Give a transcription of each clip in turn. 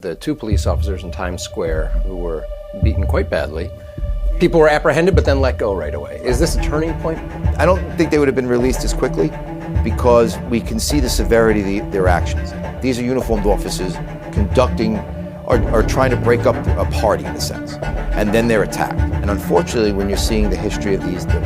The two police officers in Times Square who were beaten quite badly. People were apprehended but then let go right away. Is this a turning point? I don't think they would have been released as quickly because we can see the severity of their actions. These are uniformed officers conducting or trying to break up a party in a sense, and then they're attacked. And unfortunately, when you're seeing the history of the incident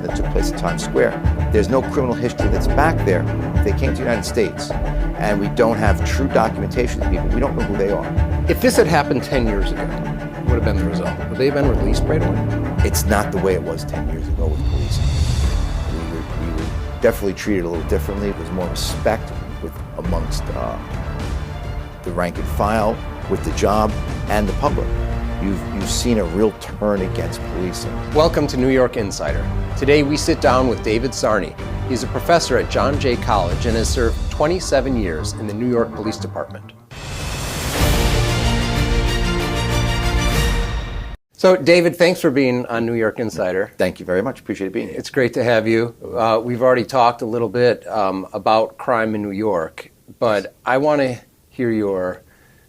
that took place in Times Square, there's no criminal history that's back there. They came to the United States, and we don't have true documentation of people. We don't know who they are. If this had happened 10 years ago, what would have been the result? Would they have been released right away? It's not the way it was 10 years ago with policing. We were definitely treated a little differently. There was more respect amongst the rank and file, with the job, and the public. You've seen a real turn against policing. Welcome to New York Insider. Today we sit down with David Sarni. He's a professor at John Jay College and has served 27 years in the New York Police Department. So, David, thanks for being on New York Insider. Thank you very much. Appreciate being here. It's great to have you. We've already talked a little bit about crime in New York, but I want to hear your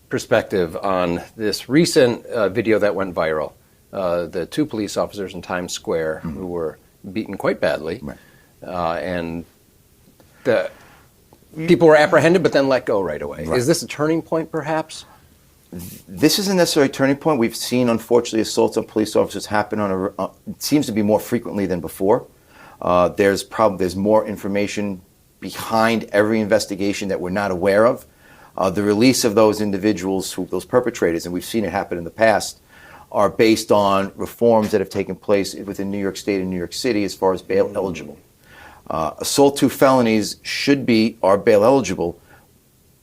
perspective on this recent video that went viral. The two police officers in Times Square who were beaten quite badly, and the people were apprehended but then let go right away. Is this a turning point, perhaps? This isn't necessarily a turning point. We've seen, unfortunately, assaults on police officers happen it seems to be more frequently than before. There's more information behind every investigation that we're not aware of. The release of those individuals, those perpetrators, and we've seen it happen in the past, are based on reforms that have taken place within New York State and New York City as far as bail eligible. Assault 2 felonies are bail eligible,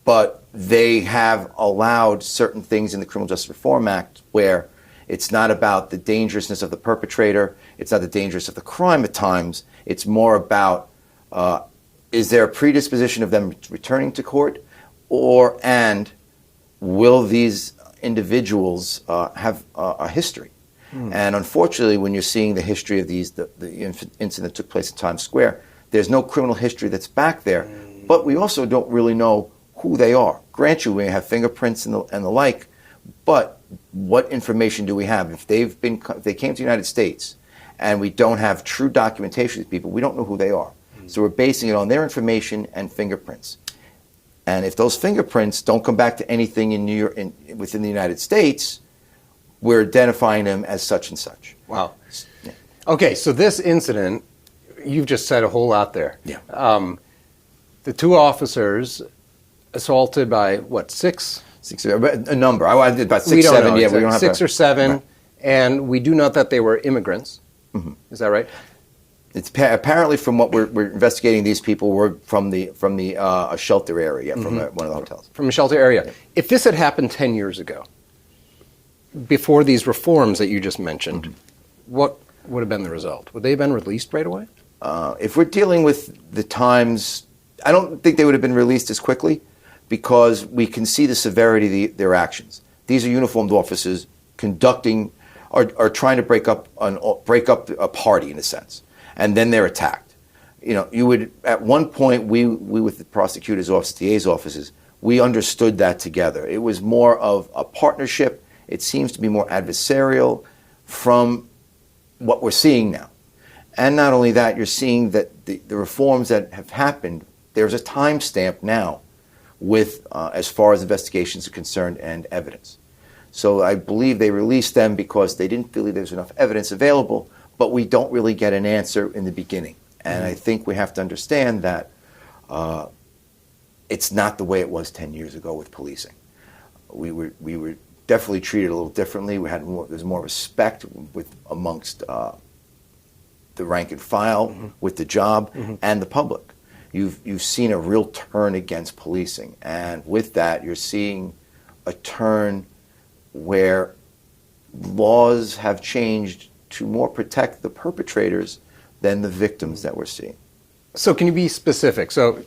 but they have allowed certain things in the Criminal Justice Reform Act where it's not about the dangerousness of the perpetrator, it's not the dangerousness of the crime at times, it's more about is there a predisposition of them returning to court, and will these individuals have a history? And unfortunately, when you're seeing the history of the incident that took place in Times Square, there's no criminal history that's back there, but we also don't really know who they are. Grant you, we have fingerprints and the like, but what information do we have? If they came to the United States and we don't have true documentation of these people, we don't know who they are. So we're basing it on their information and fingerprints. And if those fingerprints don't come back to anything in New York, within the United States, we're identifying them as such and such. Wow. Yeah. Okay, so this incident, you've just said a whole lot there. Yeah. The two officers assaulted by, what, six? A number. I did about 6, 7. Yeah, we don't have 6 or 7, right. And we do know that they were immigrants. Mm-hmm. Is that right? It's apparently from what we're investigating. These people were from the shelter area, from one of the hotels. From a shelter area. Yeah. If this had happened 10 years ago, before these reforms that you just mentioned, what would have been the result? Would they have been released right away? If we're dealing with the times, I don't think they would have been released as quickly because we can see the severity of their actions. These are uniformed officers conducting or trying to break up a party in a sense. And then they're attacked. You would, at one point, we with the prosecutor's office, DA's offices, we understood that together. It was more of a partnership. It seems to be more adversarial from what we're seeing now. And not only that, you're seeing that the reforms that have happened, there's a timestamp now with, as far as investigations are concerned and evidence. So I believe they released them because they didn't feel there was enough evidence available, but we don't really get an answer in the beginning. And I think we have to understand that it's not the way it was 10 years ago with policing. We were definitely treated a little differently. There's more respect amongst the rank and file, with the job, and the public. You've seen a real turn against policing. And with that, you're seeing a turn where laws have changed to more protect the perpetrators than the victims that we're seeing. So can you be specific? So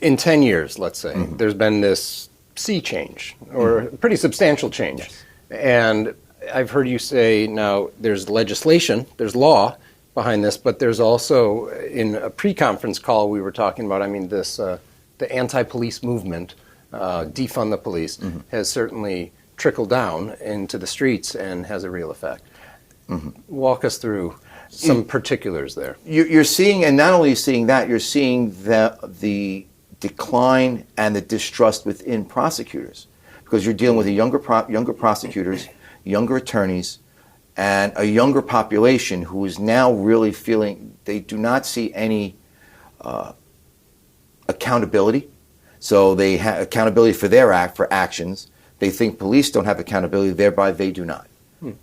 in 10 years, let's say, there's been this sea change, or a pretty substantial change. Yes. And I've heard you say now there's legislation, there's law behind this, but there's also, in a pre-conference call we were talking about, the anti-police movement defund the police, has certainly trickled down into the streets and has a real effect. Walk us through some particulars there. You're seeing, and not only seeing that, you're seeing the decline and the distrust within prosecutors, because you're dealing with younger prosecutors, younger attorneys, and a younger population who is now really feeling they do not see any accountability. So they have accountability for their actions. They think police don't have accountability, thereby they do not.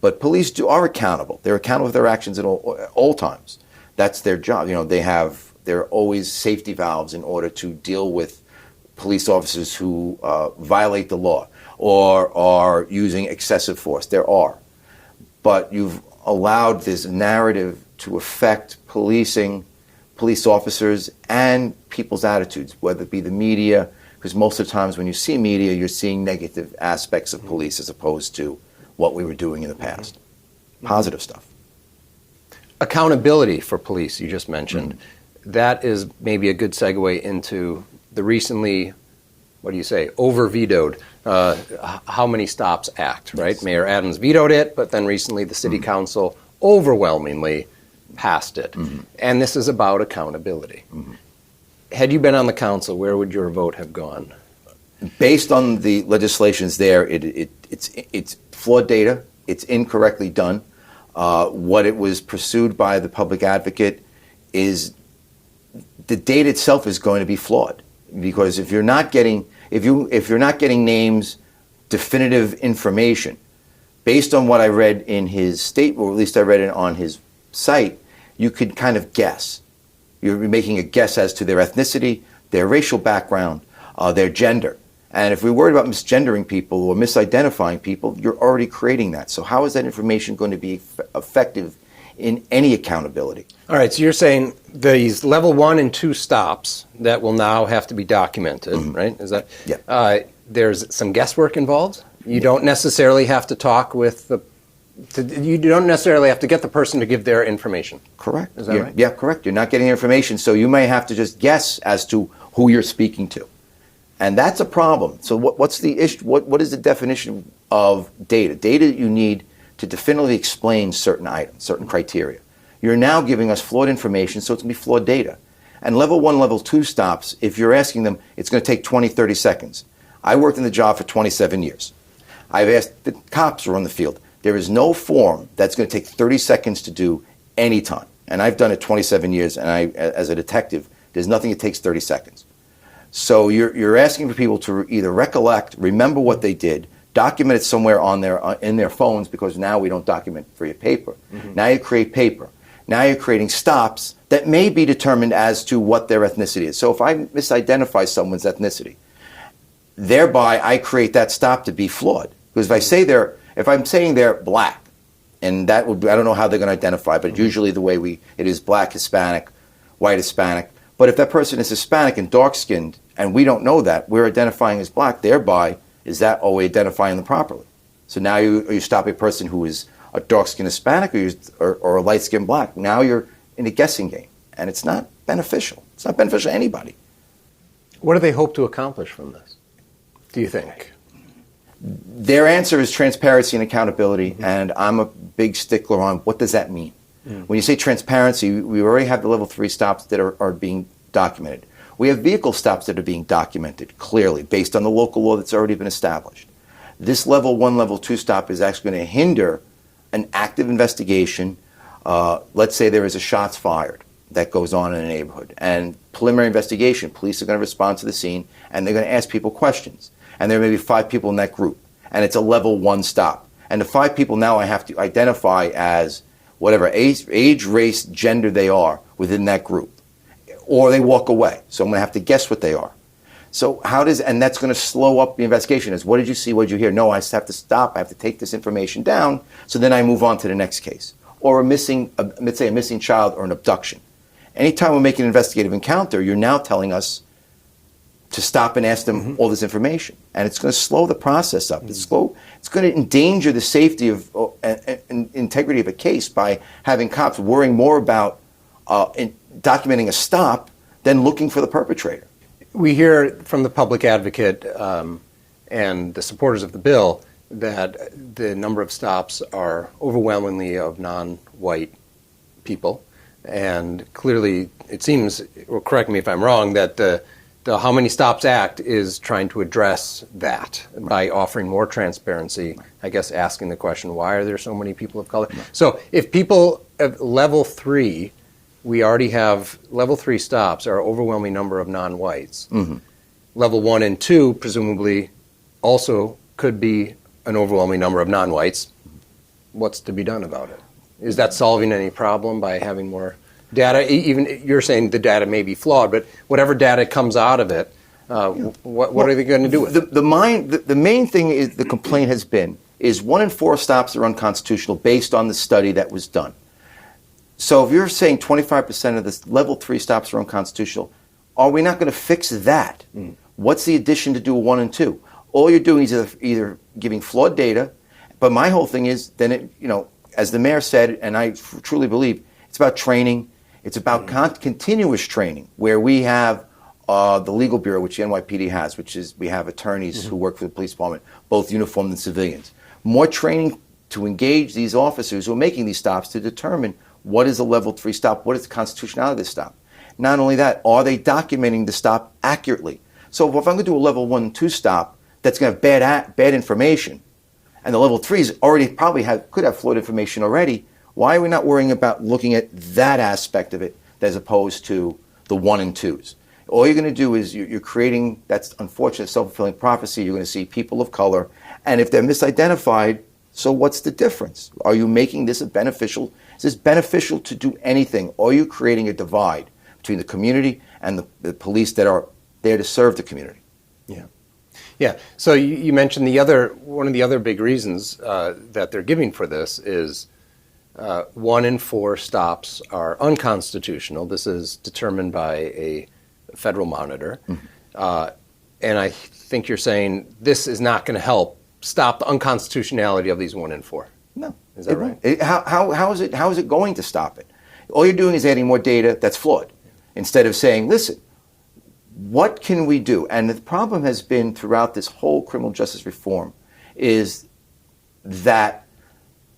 But police are accountable. They're accountable for their actions at all times. That's their job. You know, there are always safety valves in order to deal with police officers who violate the law or are using excessive force. There are. But you've allowed this narrative to affect policing, police officers, and people's attitudes, whether it be the media, because most of the times when you see media, you're seeing negative aspects of police as opposed to what we were doing in the past. Positive stuff. Accountability for police, you just mentioned. That is maybe a good segue into the recently, what do you say, over-vetoed How Many Stops Act, right? Yes. Mayor Adams vetoed it, but then recently the city council overwhelmingly passed it. And this is about accountability. Had you been on the council, where would your vote have gone? Based on the legislations there, it's flawed data. It's incorrectly done. What it was pursued by the public advocate is the data itself is going to be flawed, because if you're not getting names, definitive information, based on what I read in his statement, or at least I read it on his site, you could kind of guess. You're making a guess as to their ethnicity, their racial background, their gender. And if we're worried about misgendering people or misidentifying people, you're already creating that. So how is that information going to be effective in any accountability? All right, so you're saying these level 1 and 2 stops that will now have to be documented, right? Is that? Yeah. There's some guesswork involved. You don't necessarily have to talk with you don't necessarily have to get the person to give their information. Correct. Is that right? Yeah, correct. You're not getting information, so you may have to just guess as to who you're speaking to. And that's a problem. So what's the issue? What is the definition of data? Data that you need to definitively explain certain items, certain criteria. You're now giving us flawed information, so it's going to be flawed data. And level 1, level 2 stops, if you're asking them, it's going to take 20, 30 seconds. I worked in the job for 27 years. I've asked the cops who are on the field. There is no form that's going to take 30 seconds to do any time. And I've done it 27 years, and as a detective, there's nothing that takes 30 seconds. So you're asking for people to either recollect, remember what they did, document it somewhere in their phones, because now we don't document for your paper. Now you create paper. Now you're creating stops that may be determined as to what their ethnicity is. So if I misidentify someone's ethnicity, thereby I create that stop to be flawed. Because if I'm saying they're black, and that would be, I don't know how they're going to identify, but usually the way it is black, Hispanic, white, Hispanic. But if that person is Hispanic and dark-skinned, and we don't know that, we're identifying as black, thereby, are we identifying them properly? So now you stop a person who is a dark-skinned Hispanic or a light-skinned black. Now you're in a guessing game, and it's not beneficial. It's not beneficial to anybody. What do they hope to accomplish from this, do you think? Their answer is transparency and accountability, and I'm a big stickler on what does that mean. When you say transparency, we already have the level 3 stops that are being documented. We have vehicle stops that are being documented clearly based on the local law that's already been established. This level 1, level 2 stop is actually going to hinder an active investigation. Let's say there is a shots fired that goes on in a neighborhood, and preliminary investigation, police are going to respond to the scene, and they're going to ask people questions. And there may be 5 people in that group, and it's a level 1 stop. And the 5 people now I have to identify as whatever age, race, gender they are within that group. Or they walk away. So I'm going to have to guess what they are. So and that's going to slow up the investigation. What did you see? What did you hear? No, I just have to stop. I have to take this information down. So then I move on to the next case. Or let's say a missing child or an abduction. Anytime we're making an investigative encounter, you're now telling us to stop and ask them all this information. And it's going to slow the process up. It's going to endanger the safety of and integrity of a case by having cops worrying more about documenting a stop than looking for the perpetrator. We hear from the public advocate and the supporters of the bill that the number of stops are overwhelmingly of non-white people. And clearly, it seems, or correct me if I'm wrong, that the How Many Stops Act is trying to address that by offering more transparency, I guess asking the question, why are there so many people of color? So if people at level 3, we already have level 3 stops are overwhelming number of non-whites. Mm-hmm. Level 1 and 2 presumably also could be an overwhelming number of non-whites. What's to be done about it? Is that solving any problem by having more data? Even you're saying the data may be flawed, but whatever data comes out of it, what are they going to do with it? The main thing is the complaint has been is 1 in 4 stops are unconstitutional based on the study that was done. So if you're saying 25% of the level 3 stops are unconstitutional, are we not going to fix that? What's the addition to do 1 and 2? All you're doing is either giving flawed data, but my whole thing is then it, as the mayor said, and I truly believe, it's about training. It's about continuous training, where we have the legal bureau, which the NYPD has, which is we have attorneys who work for the police department, both uniformed and civilians. More training to engage these officers who are making these stops to determine what is a level 3 stop, what is the constitutionality of this stop. Not only that, are they documenting the stop accurately? So if I'm going to do a level 1 and 2 stop that's going to have bad information, and the level 3s already could have flawed information already, why are we not worrying about looking at that aspect of it as opposed to the 1 and 2s? All you're going to do is you're creating, that's unfortunate self-fulfilling prophecy. You're going to see people of color, and if they're misidentified, so what's the difference? Are you making this beneficial? Is this beneficial to do anything? Or are you creating a divide between the community and the police that are there to serve the community? Yeah. So you mentioned one of the other big reasons that they're giving for this is 1 in 4 stops are unconstitutional. This is determined by a federal monitor. And I think you're saying this is not going to help stop the unconstitutionality of these 1 in 4. No. Is that right? How is it going to stop it? All you're doing is adding more data that's flawed instead of saying, listen, what can we do? And the problem has been throughout this whole criminal justice reform is that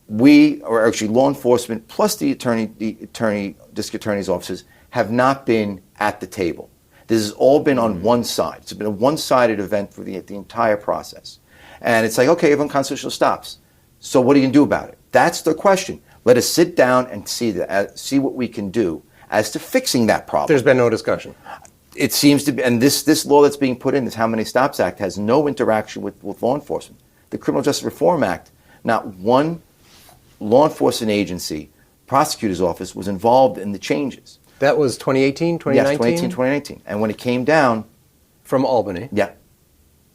we, or actually law enforcement plus the district attorney's offices, have not been at the table. This has all been on one side. It's been a one-sided event for the entire process. And it's like, okay, you have unconstitutional stops. So what are you going to do about it? That's the question. Let us sit down and see what we can do as to fixing that problem. There's been no discussion. It seems to be, and this law that's being put in, this How Many Stops Act, has no interaction with law enforcement. The Criminal Justice Reform Act, not one law enforcement agency, prosecutor's office, was involved in the changes. That was 2018, 2019? Yes, 2018, 2019. And when it came down... From Albany. Yeah.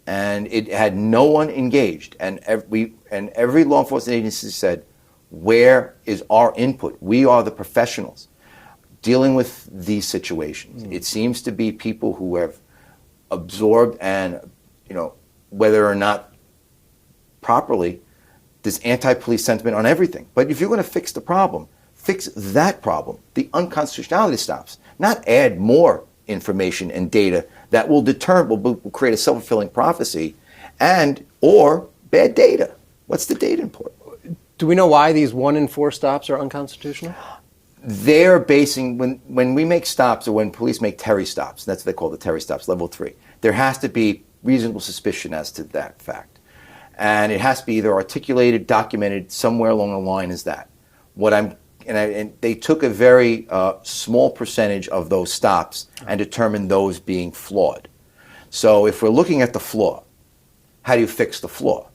And it had no one engaged. And every law enforcement agency said, where is our input? We are the professionals dealing with these situations. It seems to be people who have absorbed and, whether or not properly, this anti-police sentiment on everything. But if you're going to fix the problem, fix that problem, the unconstitutionality stops, not add more information and data that will create a self-fulfilling prophecy or bad data. What's the data import? Do we know why these 1 in 4 stops are unconstitutional? They're basing, when we make stops or when police make Terry stops, that's what they call the Terry stops, level 3, there has to be reasonable suspicion as to that fact. And it has to be either articulated, documented somewhere along the line as that. And they took a very small percentage of those stops and determined those being flawed. So if we're looking at the flaw, how do you fix the flaw?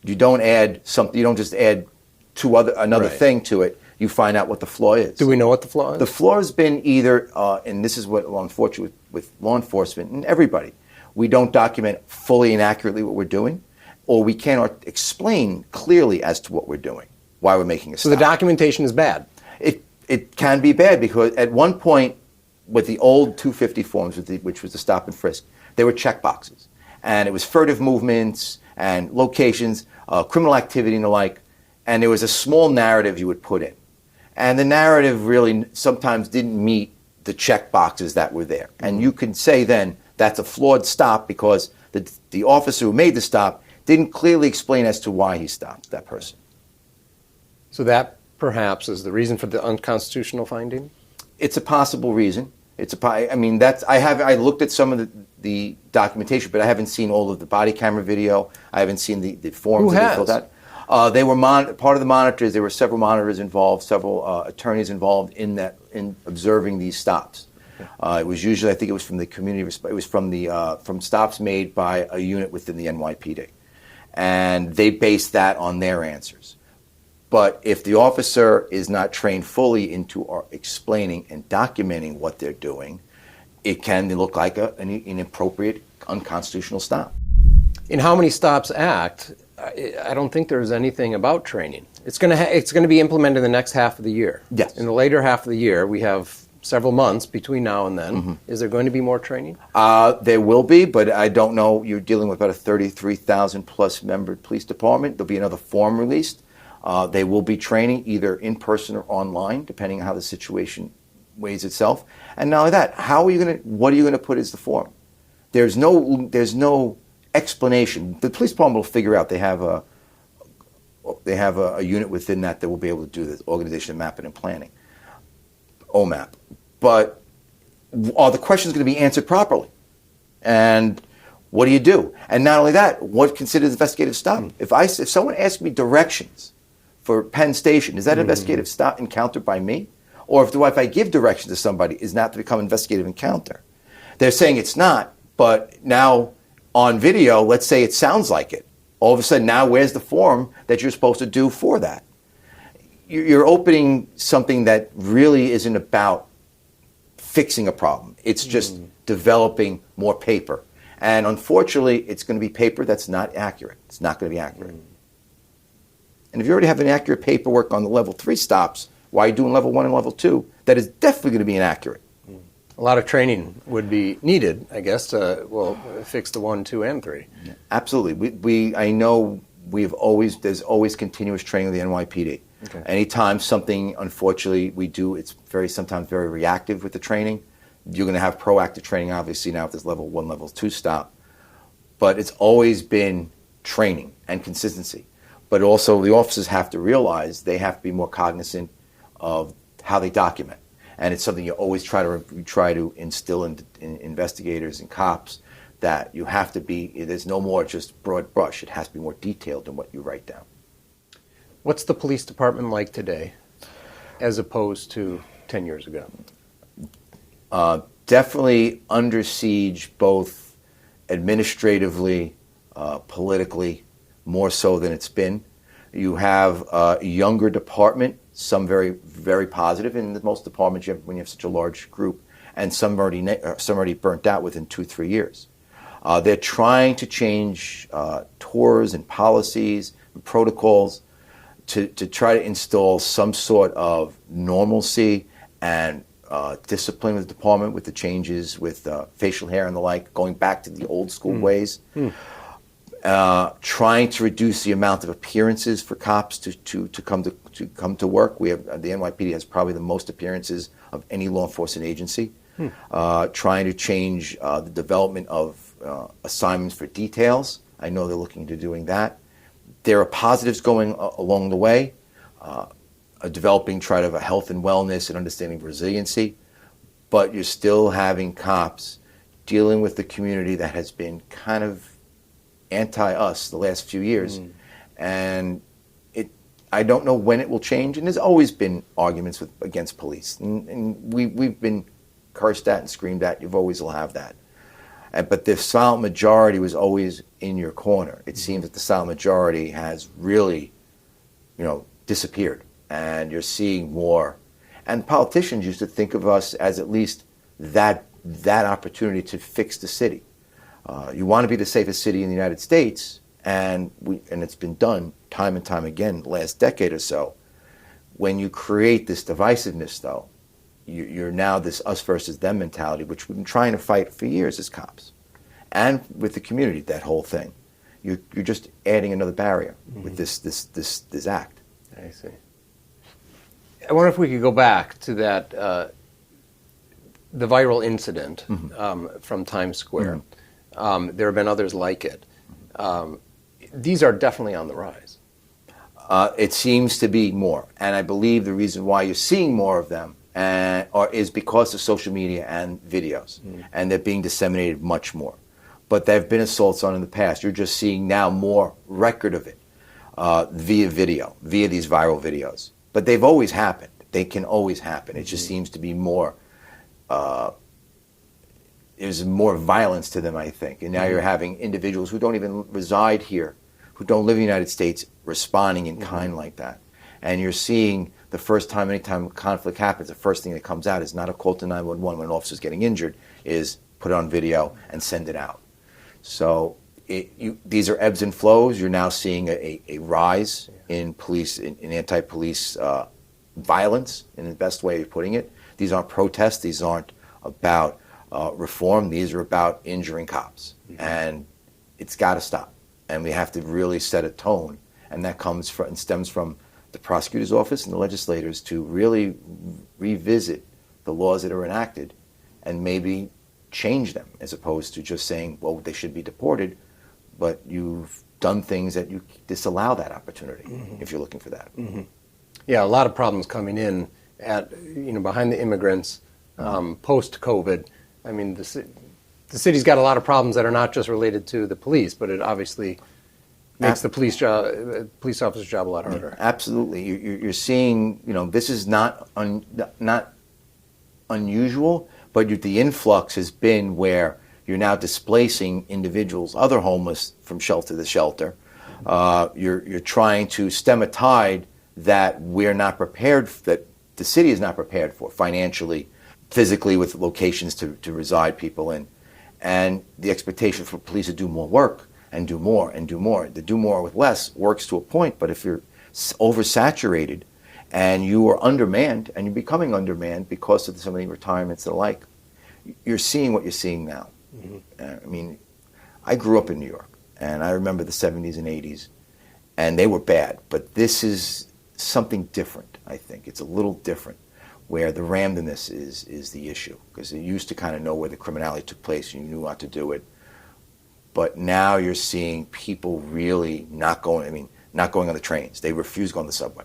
You don't add something. You don't just add another thing to it. You find out what the flaw is. Do we know what the flaw is? The flaw has been either, and this is what unfortunately with law enforcement and everybody, we don't document fully and accurately what we're doing, or we cannot explain clearly as to what we're doing, why we're making a stop. So the documentation is bad? It can be bad because at one point with the old 250 forms, which was the stop and frisk, there were check boxes. And it was furtive movements and locations, criminal activity and the like, and there was a small narrative you would put in. And the narrative really sometimes didn't meet the check boxes that were there. And you could say then that's a flawed stop because the officer who made the stop didn't clearly explain as to why he stopped that person. So that perhaps is the reason for the unconstitutional finding? It's a possible reason. I mean, I looked at some of the documentation, but I haven't seen all of the body camera video. I haven't seen the forms that they filled out. They were part of the monitors. There were several monitors involved, several attorneys involved in observing these stops. It was usually, I think it was from the community. It was from stops made by a unit within the NYPD, and they based that on their answers. But if the officer is not trained fully into explaining and documenting what they're doing, it can look like an inappropriate, unconstitutional stop. In How Many Stops Act, I don't think there's anything about training. It's going to be implemented in the next half of the year. Yes. In the later half of the year, we have several months between now and then. Mm-hmm. Is there going to be more training? There will be, but I don't know. You're dealing with about a 33,000 plus member police department. There'll be another form released. They will be training either in person or online, depending on how the situation weighs itself. And not only that, what are you going to put as the form? There's no explanation. The police department will figure out. They have a unit within that will be able to do this, organization mapping and planning, OMAP. But are the questions going to be answered properly? And what do you do? And not only that, what considers investigative stop? If someone asks me directions for Penn Station, is that investigative stop encounter by me? Or if I give directions to somebody, is that to become investigative encounter? They're saying it's not, but now on video, let's say it sounds like it. All of a sudden, now where's the form that you're supposed to do for that? You're opening something that really isn't about fixing a problem. It's just developing more paper. And unfortunately, it's going to be paper that's not accurate. It's not going to be accurate. And if you already have an accurate paperwork on the level 3 stops, why are you doing level 1 and level 2? That is definitely going to be inaccurate. A lot of training would be needed, I guess, to fix the 1, 2, and 3. Yeah, absolutely. I know there's always continuous training of the NYPD. Okay. Anytime something, unfortunately, we do, it's sometimes very reactive with the training. You're going to have proactive training, obviously, now with this level 1, level 2 stop. But it's always been training and consistency. But also the officers have to realize they have to be more cognizant of how they document. And it's something you always try to instill in investigators and cops, that you have to be, there's no more just broad brush. It has to be more detailed than what you write down. What's the police department like today as opposed to 10 years ago? Definitely under siege, both administratively, politically, more so than it's been. You have a younger department, some very, very positive. In most departments, when you have such a large group, and some already burnt out within 2-3 years. They're trying to change tours and policies and protocols to try to install some sort of normalcy and discipline with the department, with the changes with facial hair and the like, going back to the old school ways. Trying to reduce the amount of appearances for cops to come to work. The NYPD has probably the most appearances of any law enforcement agency. Trying to change the development of assignments for details. I know they're looking into doing that. There are positives going along the way. Developing a health and wellness and understanding resiliency, but you're still having cops dealing with the community that has been kind of anti-us the last few years, and I don't know when it will change. And there's always been arguments against police, and we've been cursed at and screamed at. You've always will have that, but the silent majority was always in your corner. It seems that the silent majority has really, disappeared, and you're seeing more. And politicians used to think of us as at least that opportunity to fix the city. You want to be the safest city in the United States, and it's been done time and time again the last decade or so. When you create this divisiveness, though, you're now this us versus them mentality, which we've been trying to fight for years as cops, and with the community. That whole thing, you're just adding another barrier with this act. I see. I wonder if we could go back to that the viral incident from Times Square. There have been others like it. These are definitely on the rise. It seems to be more, and I believe the reason why you're seeing more of them is because of social media and videos, and they're being disseminated much more. But there have been assaults on in the past. You're just seeing now more record of it via video, via these viral videos. But they've always happened. They can always happen. It just seems to be more. There's more violence to them, I think. And now you're having individuals who don't even reside here, who don't live in the United States, responding in kind like that. And you're seeing the first time, anytime conflict happens, the first thing that comes out is not a call to 911 when an officer's getting injured, is put it on video and send it out. So these are ebbs and flows. You're now seeing a rise in police, in anti-police violence, in the best way of putting it. These aren't protests. These aren't about reform. These are about injuring cops. And it's got to stop. And we have to really set a tone. And that comes from and stems from the prosecutor's office and the legislators to really revisit the laws that are enacted and maybe change them, as opposed to just saying, well, they should be deported, but you've done things that you disallow that opportunity if you're looking for that. Yeah, a lot of problems coming in at behind the immigrants post-COVID. I mean, the city's got a lot of problems that are not just related to the police, but it obviously makes the police officer's job a lot harder. Absolutely, you're seeing. This is not unusual, but the influx has been where you're now displacing individuals, other homeless, from shelter to shelter. You're trying to stem a tide that we're not prepared, that the city is not prepared for financially, physically, with locations to reside people in. And the expectation for police to do more work and do more and do more. To do more with less works to a point, but if you're oversaturated and you are undermanned, and you're becoming undermanned because of so many retirements and the like, you're seeing what you're seeing now. I mean, I grew up in New York, and I remember the 70s and 80s, and they were bad. But this is something different, I think. It's a little different, where the randomness is the issue, because you used to kind of know where the criminality took place, and you knew not to do it. But now you're seeing people really not going on the trains. They refuse to go on the subway.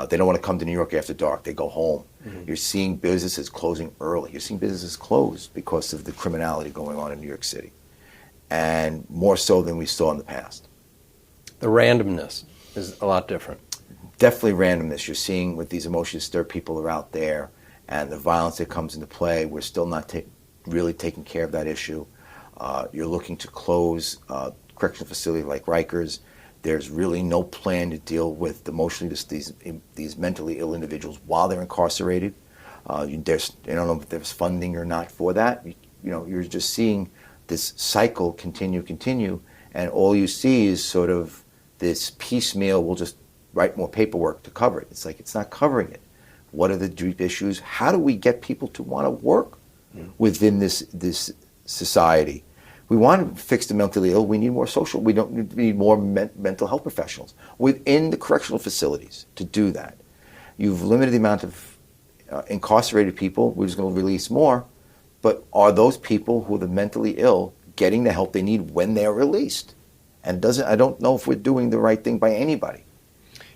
They don't want to come to New York after dark. They go home. You're seeing businesses closing early. You're seeing businesses close because of the criminality going on in New York City, and more so than we saw in the past. The randomness is a lot different. Definitely randomness. You're seeing with these emotionally disturbed people are out there, and the violence that comes into play. We're still not really taking care of that issue. You're looking to close correctional facilities like Rikers. There's really no plan to deal with these mentally ill individuals while they're incarcerated. I don't know if there's funding or not for that. You're just seeing this cycle continue, and all you see is sort of this piecemeal. We'll just write more paperwork to cover it. It's like it's not covering it. What are the deep issues? How do we get people to want to work within this society? We want to fix the mentally ill. We need more social. We need more mental health professionals within the correctional facilities to do that. You've limited the amount of incarcerated people. We're just going to release more. But are those people who are the mentally ill getting the help they need when they're released? And I don't know if we're doing the right thing by anybody.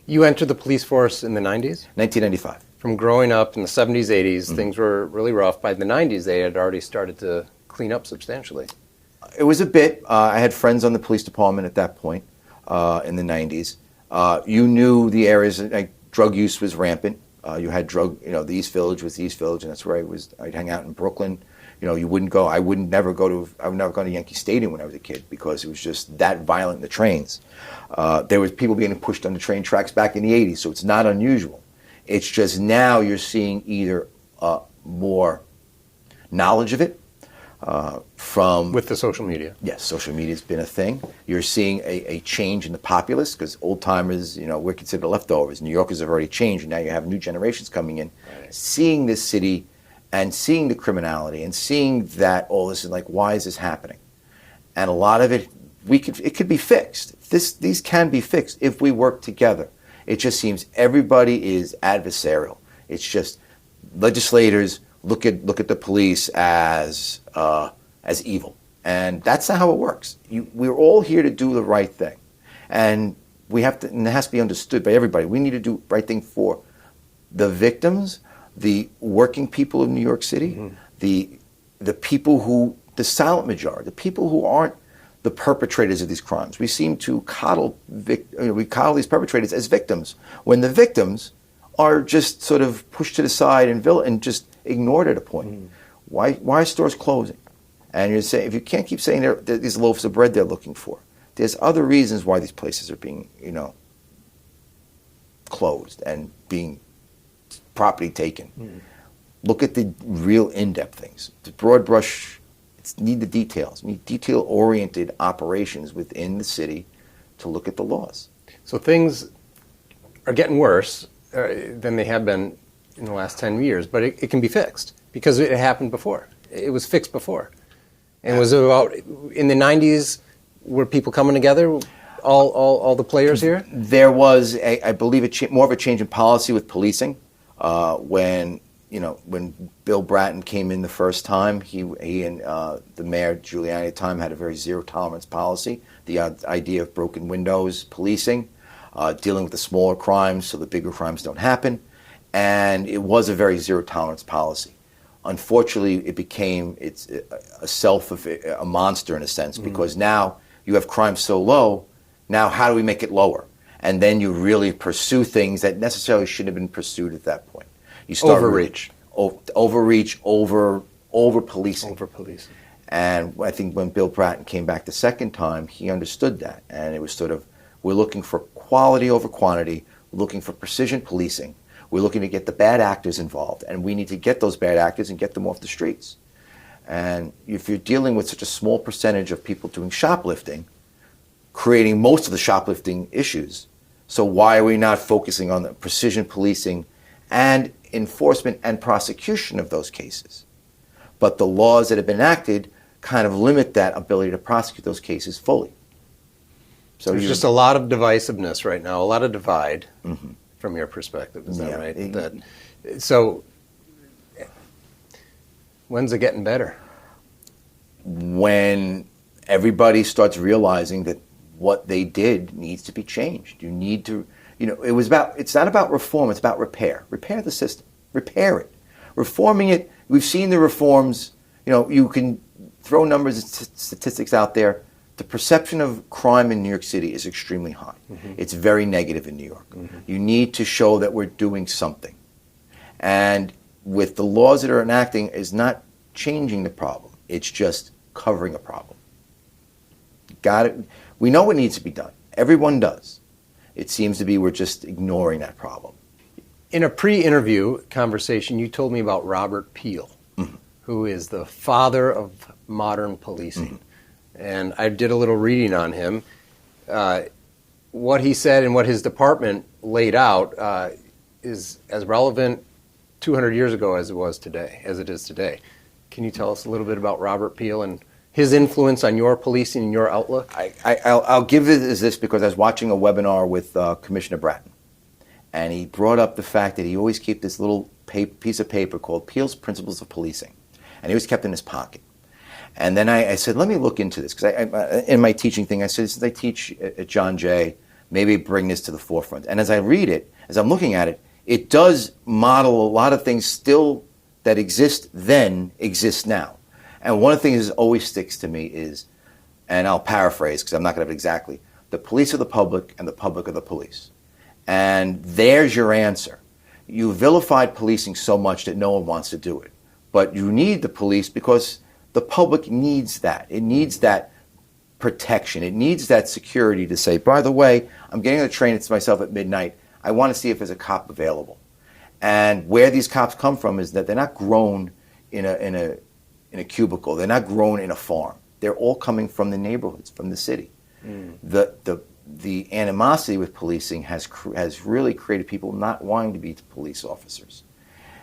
You entered the police force in the 90s? 1995. From growing up in the 70s, 80s, things were really rough. By the 90s, they had already started to clean up substantially. It was a bit. I had friends on the police department at that point in the 90s. You knew the areas, like drug use was rampant. You had the East Village was the East Village, and that's where I'd hang out in Brooklyn. You wouldn't go. I would never go to Yankee Stadium when I was a kid because it was just that violent in the trains. There was people being pushed on the train tracks back in the 80s, so it's not unusual. It's just now you're seeing either more knowledge of it, with the social media. Yes, social media has been a thing. You're seeing a change in the populace because old timers, we're considered leftovers. New Yorkers have already changed, and now you have new generations coming in, seeing this city and seeing the criminality and seeing that all this is like, why is this happening? And a lot of it, it could be fixed. These can be fixed if we work together. It just seems everybody is adversarial. It's just legislators look at the police as evil, and that's not how it works. We're all here to do the right thing, and and it has to be understood by everybody. We need to do the right thing for the victims, the working people of New York City, the people who, the silent majority, the people who aren't the perpetrators of these crimes. We seem to coddle these perpetrators as victims, when the victims are just sort of pushed to the side and just ignored at a point. Why are stores closing? And you're saying, if you can't keep saying these loaves of bread they're looking for, there's other reasons why these places are being, closed and being property taken. Look at the real in-depth things. The broad brush, need the details. We need detail-oriented operations within the city to look at the laws. So things are getting worse than they have been in the last 10 years, but it can be fixed because it happened before. It was fixed before. And was it about, in the 90s, were people coming together, all the players here? There was, I believe, more of a change in policy with policing when Bill Bratton came in the first time. He and the mayor, Giuliani, at the time, had a very zero-tolerance policy. The idea of broken windows, policing, dealing with the smaller crimes so the bigger crimes don't happen. And it was a very zero-tolerance policy. Unfortunately, it became a monster in a sense, because now you have crime so low. Now, how do we make it lower? And then you really pursue things that necessarily shouldn't have been pursued at that point. You start overreach, over policing. Over policing. And I think when Bill Bratton came back the second time, he understood that, and it was sort of, we're looking for quality over quantity. We're looking for precision policing. We're looking to get the bad actors involved, and we need to get those bad actors and get them off the streets. And if you're dealing with such a small percentage of people doing shoplifting, creating most of the shoplifting issues, so why are we not focusing on the precision policing and enforcement and prosecution of those cases? But the laws that have been enacted kind of limit that ability to prosecute those cases fully. So there's just a lot of divisiveness right now, a lot of divide. From your perspective, is that right? So, when's it getting better? When everybody starts realizing that what they did needs to be changed. You need to, it's not about reform, it's about repair. Repair the system. Repair it. Reforming it, we've seen the reforms, you can throw numbers and statistics out there. The perception of crime in New York City is extremely high. It's very negative in New York. You need to show that we're doing something. And with the laws that are enacting is not changing the problem. It's just covering a problem. Got it? We know what needs to be done. Everyone does. It seems to be we're just ignoring that problem. In a pre-interview conversation, you told me about Robert Peel, who is the father of modern policing. And I did a little reading on him. What he said and what his department laid out is as relevant 200 years ago as it is today. Can you tell us a little bit about Robert Peel and his influence on your policing and your outlook? I'll give it as this because I was watching a webinar with Commissioner Bratton, and he brought up the fact that he always kept this little piece of paper called Peel's Principles of Policing, and he always kept it in his pocket. And then I said, let me look into this, because in my teaching thing, I said, since I teach at John Jay, maybe bring this to the forefront. And as I read it, as I'm looking at it, it does model a lot of things still that exist then exist now. And one of the things that always sticks to me is, and I'll paraphrase because I'm not going to have it exactly, the police are the public and the public are the police. And there's your answer. You vilified policing so much that no one wants to do it. But you need the police because the public needs that. It needs that protection. It needs that security to say, by the way, I'm getting on the train, it's myself at midnight. I want to see if there's a cop available. And where these cops come from is that they're not grown in a cubicle. They're not grown in a farm. They're all coming from the neighborhoods, from the city. The animosity with policing has really created people not wanting to be police officers.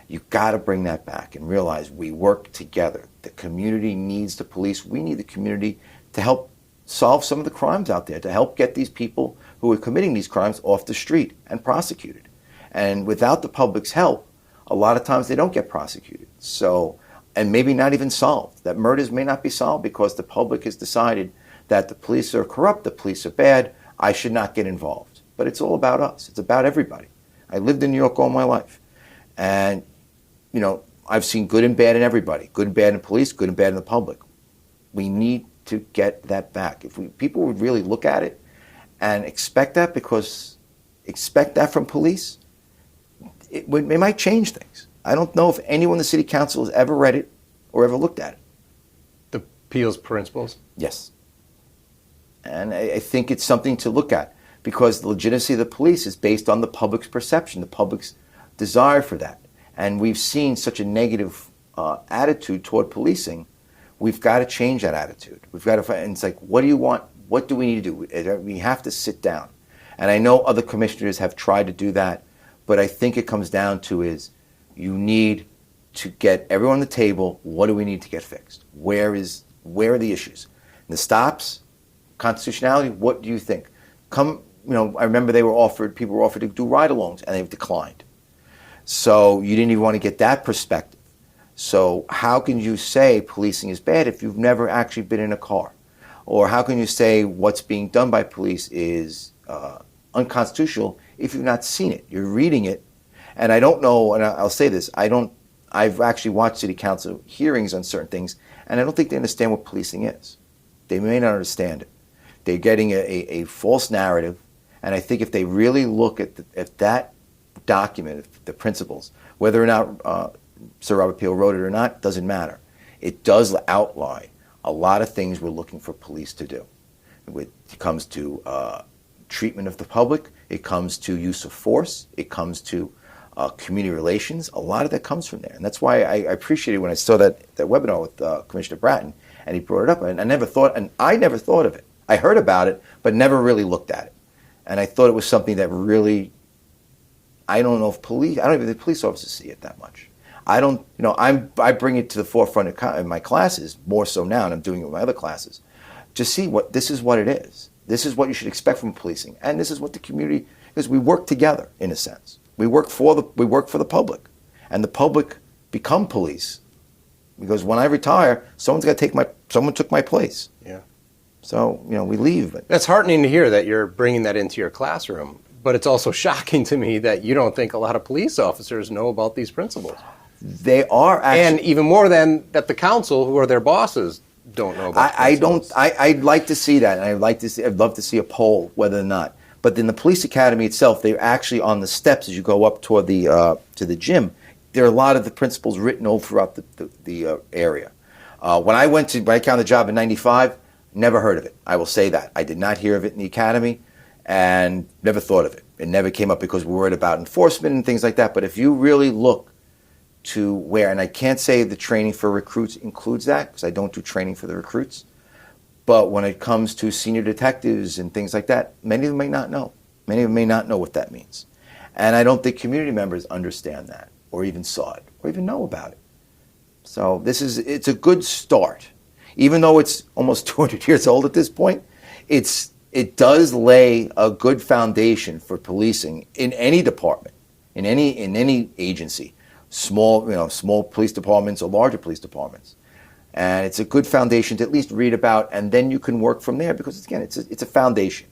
You've got to bring that back and realize we work together. The community needs the police. We need the community to help solve some of the crimes out there, to help get these people who are committing these crimes off the street and prosecuted. And without the public's help, a lot of times they don't get prosecuted. So, and maybe not even solved. That murders may not be solved because the public has decided that the police are corrupt, the police are bad, I should not get involved. But it's all about us. It's about everybody. I lived in New York all my life. And, I've seen good and bad in everybody. Good and bad in police, good and bad in the public. We need to get that back. If people would really look at it and expect that from police, it might change things. I don't know if anyone in the city council has ever read it or ever looked at it. The Peel's principles? Yes. And I think it's something to look at because the legitimacy of the police is based on the public's perception, the public's desire for that. And we've seen such a negative attitude toward policing. We've got to change that attitude. We've got to find, and it's like, what do you want? What do we need to do? We have to sit down. And I know other commissioners have tried to do that, but I think it comes down to is you need to get everyone on the table. What do we need to get fixed? Where are the issues? And the stops, constitutionality, what do you think? I remember people were offered to do ride-alongs, and they've declined. So you didn't even want to get that perspective. So how can you say policing is bad if you've never actually been in a car? Or how can you say what's being done by police is unconstitutional if you've not seen it? You're reading it. And I don't know, and I'll say this, I've actually watched city council hearings on certain things, and I don't think they understand what policing is. They may not understand it. They're getting a false narrative, and I think if they really look at that document, the principles, whether or not Sir Robert Peel wrote it or not, doesn't matter. It does outline a lot of things we're looking for police to do. It comes to treatment of the public, it comes to use of force, it comes to community relations. A lot of that comes from there. And that's why I appreciated when I saw that webinar with Commissioner Bratton, and he brought it up, and I never thought of it. I heard about it, but never really looked at it. And I thought it was something that really, I don't even think the police officers see it that much. I bring it to the forefront in my classes, more so now, and I'm doing it with my other classes, to see this is what it is. This is what you should expect from policing. And this is what the community, because we work together, in a sense. We work for the public. And the public become police. Because when I retire, someone took my place. Yeah. So, we leave. But that's heartening to hear that you're bringing that into your classroom. But it's also shocking to me that you don't think a lot of police officers know about these principles. They are actually, and even more than that the council, who are their bosses, don't know about principles. I'd like to see that. And I'd love to see a poll, whether or not. But in the police academy itself, they're actually on the steps as you go up toward to the gym. There are a lot of the principles written all throughout the area. When I got the job in '95, never heard of it. I will say that. I did not hear of it in the academy and never thought of it. It never came up because we were worried about enforcement and things like that. But if you really look to where, and I can't say the training for recruits includes that because I don't do training for the recruits, but when it comes to senior detectives and things like that, many of them may not know. Many of them may not know what that means. And I don't think community members understand that or even saw it or even know about it. So it's a good start. Even though it's almost 200 years old at this point, it does lay a good foundation for policing in any department, in any agency, small police departments or larger police departments. And it's a good foundation to at least read about, and then you can work from there because, again, it's a foundation.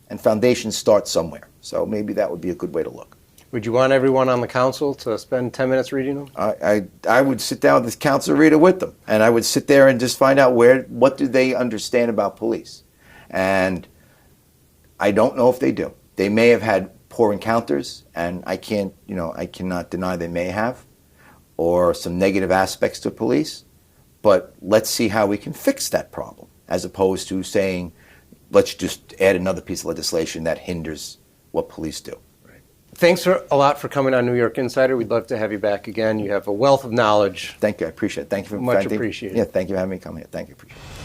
And foundations start somewhere. So maybe that would be a good way to look. Would you want everyone on the council to spend 10 minutes reading them? I would sit down with this council reader with them, and I would sit there and just find out what do they understand about police. And I don't know if they do. They may have had poor encounters, and I cannot deny they may have, or some negative aspects to police. But let's see how we can fix that problem, as opposed to saying, let's just add another piece of legislation that hinders what police do. Right. Thanks a lot for coming on New York Insider. We'd love to have you back again. You have a wealth of knowledge. Thank you. I appreciate it. Thank you for much appreciated. Yeah, thank you for having me come here. Thank you. Appreciate it.